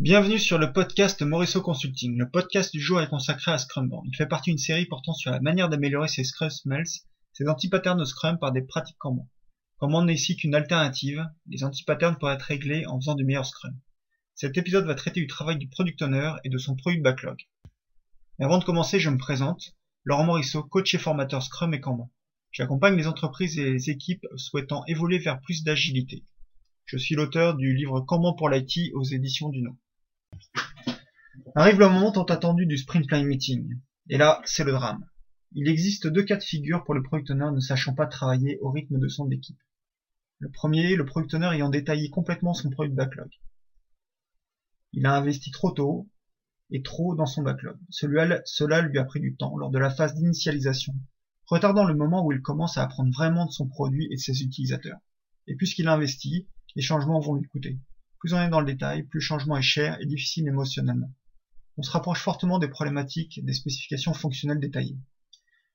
Bienvenue sur le podcast Morisseau Consulting. Le podcast du jour est consacré à Scrumban. Il fait partie d'une série portant sur la manière d'améliorer ses Scrum Smells, ses anti-patterns de Scrum par des pratiques Kanban. Kanban n'est ici qu'une alternative. Les anti-patterns pourraient être réglés en faisant du meilleur Scrum. Cet épisode va traiter du travail du Product Owner et de son Product Backlog. Mais avant de commencer, je me présente. Laurent Morisseau, coach et formateur Scrum et Kanban. J'accompagne les entreprises et les équipes souhaitant évoluer vers plus d'agilité. Je suis l'auteur du livre Kanban pour l'IT aux éditions Duno. Arrive le moment tant attendu du Sprint Planning Meeting. Et là, c'est le drame. Il existe deux cas de figure pour le Product Owner ne sachant pas travailler au rythme de son équipe. Le premier, le Product Owner ayant détaillé complètement son Product Backlog. Il a investi trop tôt et trop dans son backlog. Cela lui a pris du temps lors de la phase d'initialisation, retardant le moment où il commence à apprendre vraiment de son produit et de ses utilisateurs. Et puisqu'il a investi, les changements vont lui coûter. Plus on est dans le détail, plus le changement est cher et difficile émotionnellement. On se rapproche fortement des problématiques des spécifications fonctionnelles détaillées.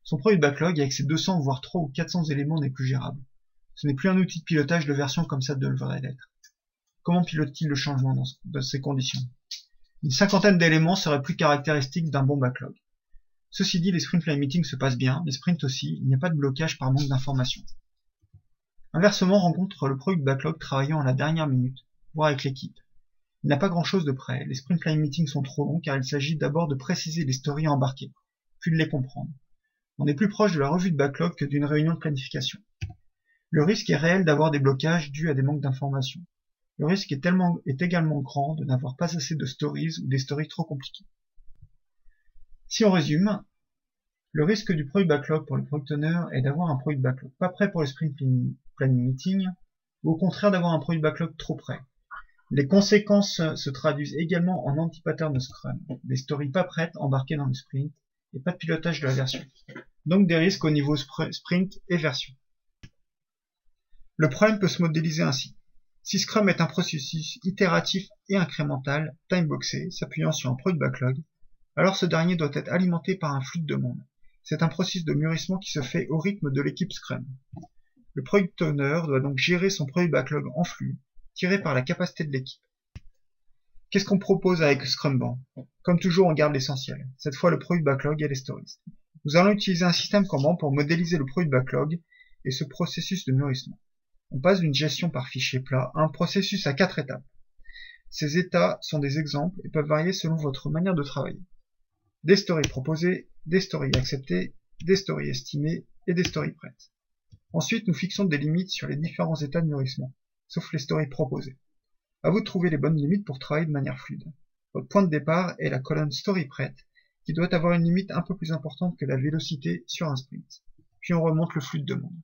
Son Product Backlog avec ses 200 voire 300 ou 400 éléments n'est plus gérable. Ce n'est plus un outil de pilotage de version comme ça devrait l'être. Comment pilote-t-il le changement dans ces conditions? Une cinquantaine d'éléments seraient plus caractéristiques d'un bon backlog. Ceci dit, les sprint planning meetings se passent bien, les sprints aussi, il n'y a pas de blocage par manque d'informations. Inversement, on rencontre le Product Backlog travaillant à la dernière minute, voire avec l'équipe. Il n'a pas grand-chose de prêt, les sprint planning meetings sont trop longs car il s'agit d'abord de préciser les stories embarquées, puis de les comprendre. On est plus proche de la revue de backlog que d'une réunion de planification. Le risque est réel d'avoir des blocages dus à des manques d'informations. Le risque est également grand de n'avoir pas assez de stories ou des stories trop compliquées. Si on résume, le risque du Product Backlog pour le Product Owner est d'avoir un Product Backlog pas prêt pour le Sprint Planning Meeting, ou au contraire d'avoir un Product Backlog trop prêt. Les conséquences se traduisent également en anti-pattern de Scrum, des stories pas prêtes embarquées dans le sprint, et pas de pilotage de la version. Donc des risques au niveau sprint et version. Le problème peut se modéliser ainsi. Si Scrum est un processus itératif et incrémental, timeboxé, s'appuyant sur un Product Backlog, alors ce dernier doit être alimenté par un flux de demande. C'est un processus de mûrissement qui se fait au rythme de l'équipe Scrum. Le Product Owner doit donc gérer son Product Backlog en flux, tiré par la capacité de l'équipe. Qu'est-ce qu'on propose avec Scrumban? Comme toujours, on garde l'essentiel. Cette fois, le Product Backlog et les stories. Nous allons utiliser un système Kanban pour modéliser le Product Backlog et ce processus de mûrissement. On passe d'une gestion par fichier plat à un processus à 4 étapes. Ces états sont des exemples et peuvent varier selon votre manière de travailler. Des stories proposées, des stories acceptées, des stories estimées et des stories prêtes. Ensuite, nous fixons des limites sur les différents états de mûrissement, sauf les stories proposées. À vous de trouver les bonnes limites pour travailler de manière fluide. Votre point de départ est la colonne story prête, qui doit avoir une limite un peu plus importante que la vélocité sur un sprint. Puis on remonte le flux de demande.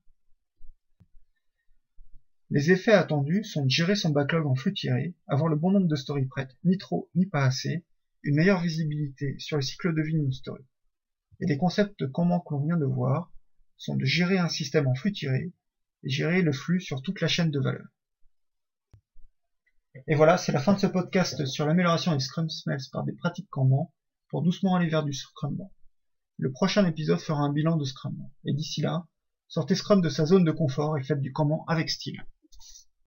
Les effets attendus sont de gérer son backlog en flux tiré, avoir le bon nombre de stories prêtes, ni trop ni pas assez, une meilleure visibilité sur le cycle de vie d'une story. Et les concepts Kanban que l'on vient de voir sont de gérer un système en flux tiré et gérer le flux sur toute la chaîne de valeur. Et voilà, c'est la fin de ce podcast sur l'amélioration des Scrum Smells par des pratiques Kanban pour doucement aller vers du Scrumban. Le prochain épisode fera un bilan de Scrumban. Et d'ici là, sortez Scrum de sa zone de confort et faites du Kanban avec style.